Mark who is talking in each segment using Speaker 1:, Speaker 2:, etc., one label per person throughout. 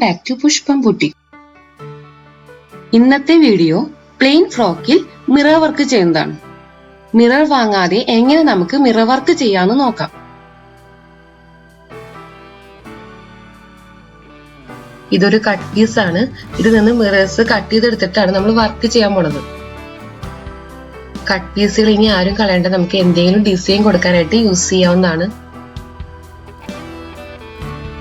Speaker 1: back to Pushpam boutique. ഇന്നത്തെ video plain ഫ്രോക്കിൽ mirror work ചെയ്യുന്നതാണ്. Mirror വാങ്ങാതെ എങ്ങനെ നമുക്ക് മിറർ വർക്ക് ചെയ്യാമെന്ന് നോക്കാം. ഇതൊരു കട്ട് പീസ് ആണ്. ഇതിൽ നിന്ന് മിറേഴ്സ് കട്ട് ചെയ്തെടുത്തിട്ടാണ് നമ്മൾ വർക്ക് ചെയ്യാൻ പോണത്. കട്ട് പീസുകൾ ഇനി ആരും കളയേണ്ട, നമുക്ക് എന്തെങ്കിലും ഡിസൈൻ കൊടുക്കാനായിട്ട് യൂസ് ചെയ്യാവുന്നതാണ്.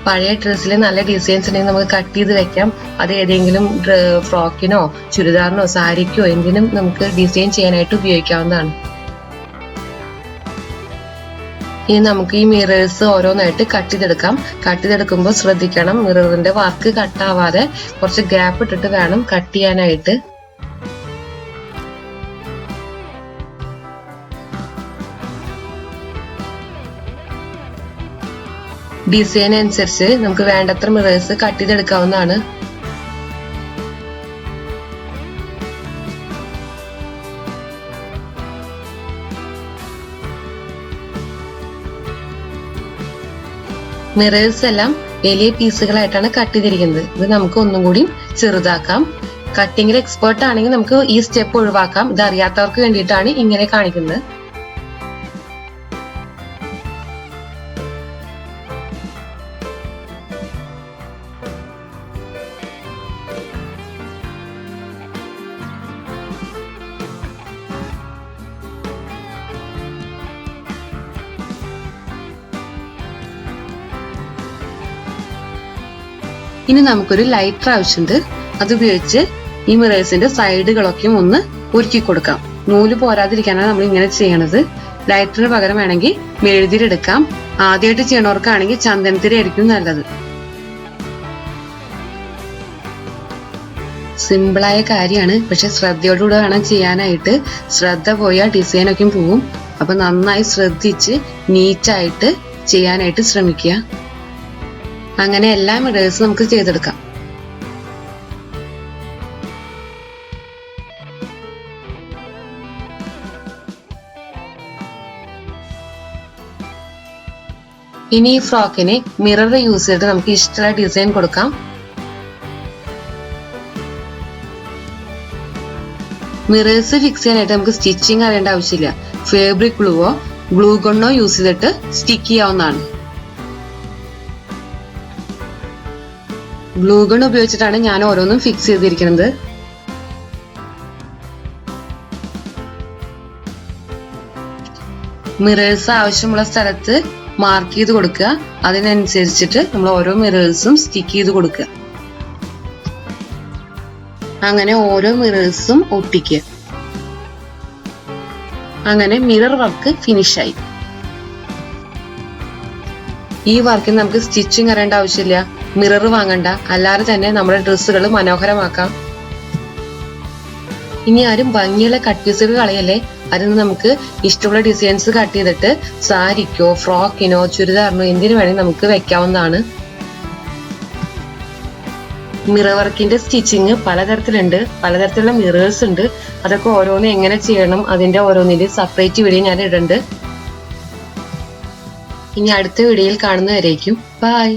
Speaker 1: പഴയ ഡ്രസ്സിൽ നല്ല ഡിസൈൻസ് ഉണ്ടെങ്കിൽ നമുക്ക് കട്ട് ചെയ്ത് വെക്കാം. അത് ഏതെങ്കിലും ഫ്രോക്കിനോ ചുരിദാറിനോ സാരിക്കോ എന്തിനും നമുക്ക് ഡിസൈൻ ചെയ്യാനായിട്ട് ഉപയോഗിക്കാവുന്നതാണ്. ഇനി നമുക്ക് ഈ മിറേഴ്സ് ഓരോന്നായിട്ട് കട്ട് ചെയ്തെടുക്കാം. കട്ട് ചെയ്തെടുക്കുമ്പോൾ ശ്രദ്ധിക്കണം, മിററിന്റെ വർക്ക് കട്ടാവാതെ കുറച്ച് ഗ്യാപ്പ് ഇട്ടിട്ട് വേണം കട്ട് ചെയ്യാനായിട്ട്. ഡിസൈൻ അനുസരിച്ച് നമുക്ക് വേണ്ടത്ര മിറേഴ്സ് കട്ട് ചെയ്തെടുക്കാവുന്നതാണ്. മിറേഴ്സ് എല്ലാം വലിയ പീസുകളായിട്ടാണ് കട്ട് ചെയ്തിരിക്കുന്നത്. ഇത് നമുക്ക് ഒന്നും കൂടി ചെറുതാക്കാം. കട്ടിങ്ങിൽ എക്സ്പേർട്ട് ആണെങ്കിൽ നമുക്ക് ഈ സ്റ്റെപ്പ് ഒഴിവാക്കാം. ഇത് അറിയാത്തവർക്ക് വേണ്ടിയിട്ടാണ് ഇങ്ങനെ കാണിക്കുന്നത്. ഇനി നമുക്കൊരു ലൈറ്റർ ആവശ്യമുണ്ട്. അതുപയോഗിച്ച് ഈ മിറേഴ്സിന്റെ സൈഡുകളൊക്കെ ഒന്ന് ഒരുക്കി കൊടുക്കാം. നൂല് പോരാതിരിക്കാനാണ് നമ്മൾ ഇങ്ങനെ ചെയ്യണത്. ലൈറ്ററിന് പകരം വേണമെങ്കിൽ മെഴുതിരി എടുക്കാം. ആദ്യമായിട്ട് ചെയ്യണവർക്കാണെങ്കിൽ ചന്ദനത്തിരി ആയിരിക്കും നല്ലത്. സിമ്പിളായ കാര്യമാണ്, പക്ഷെ ശ്രദ്ധയോടുകൂടെ വേണം ചെയ്യാനായിട്ട്. ശ്രദ്ധ പോയാൽ ഡിസൈനൊക്കെ പോവും. അപ്പൊ നന്നായി ശ്രദ്ധിച്ച് നീറ്റായിട്ട് ചെയ്യാനായിട്ട് ശ്രമിക്കുക. അങ്ങനെ എല്ലാ മിറേഴ്സും നമുക്ക് ചെയ്തെടുക്കാം. ഇനി ഈ ഫ്രോക്കിന് മിറർ യൂസ് ചെയ്തിട്ട് നമുക്ക് ഇഷ്ടമുള്ള ഡിസൈൻ കൊടുക്കാം. മിറേഴ്സ് ഫിക്സ് ചെയ്യാനായിട്ട് നമുക്ക് സ്റ്റിച്ചിങ് അറിയേണ്ട ആവശ്യമില്ല. ഫാബ്രിക് ഗ്ലൂവോ ഗ്ലൂ ഗണ്ണോ യൂസ് ചെയ്തിട്ട് സ്റ്റിക്ക് ചെയ്യാവുന്നതാണ്. ഗ്ലൂ ഗൺ ഉപയോഗിച്ചിട്ടാണ് ഞാൻ ഓരോന്നും ഫിക്സ് ചെയ്തിരിക്കുന്നത്. മിറേഴ്സ് ആവശ്യമുള്ള സ്ഥലത്ത് മാർക്ക് ചെയ്ത് കൊടുക്കുക. അതിനനുസരിച്ചിട്ട് നമ്മൾ ഓരോ മിറേഴ്സും സ്റ്റിക്ക് ചെയ്ത് കൊടുക്കുക. അങ്ങനെ ഓരോ മിറേഴ്സും ഒട്ടിക്കുക. അങ്ങനെ മിറർ വർക്ക് ഫിനിഷായി. ഈ വർക്കിന് നമുക്ക് സ്റ്റിച്ചിങ് അറിയേണ്ട ആവശ്യമില്ല, മിറർ വാങ്ങണ്ട. അല്ലാതെ തന്നെ നമ്മുടെ ഡ്രസ്സുകൾ മനോഹരമാക്കാം. ഇനി ആരും ഭംഗിയുള്ള കട്ട് പീസുകൾ കളയല്ലേ. അതിന് നമുക്ക് ഇഷ്ടമുള്ള ഡിസൈൻസ് കട്ട് ചെയ്തിട്ട് സാരിക്കോ ഫ്രോക്കിനോ ചുരിദാറിനോ എന്തിനു വേണമെങ്കിൽ നമുക്ക് വെക്കാവുന്നതാണ്. മിറർ വർക്കിന്റെ സ്റ്റിച്ചിങ് പലതരത്തിലുണ്ട്. പലതരത്തിലുള്ള മിറേഴ്സ് ഉണ്ട്. അതൊക്കെ ഓരോന്ന് എങ്ങനെ ചെയ്യണം അതിന്റെ ഓരോന്നിന്റെ സെപ്പറേറ്റ് വീഡിയോ ഞാൻ ഇടുന്നുണ്ട്. ഇനി അടുത്ത വീഡിയോയിൽ കാണുന്നവരേക്കും ബൈ.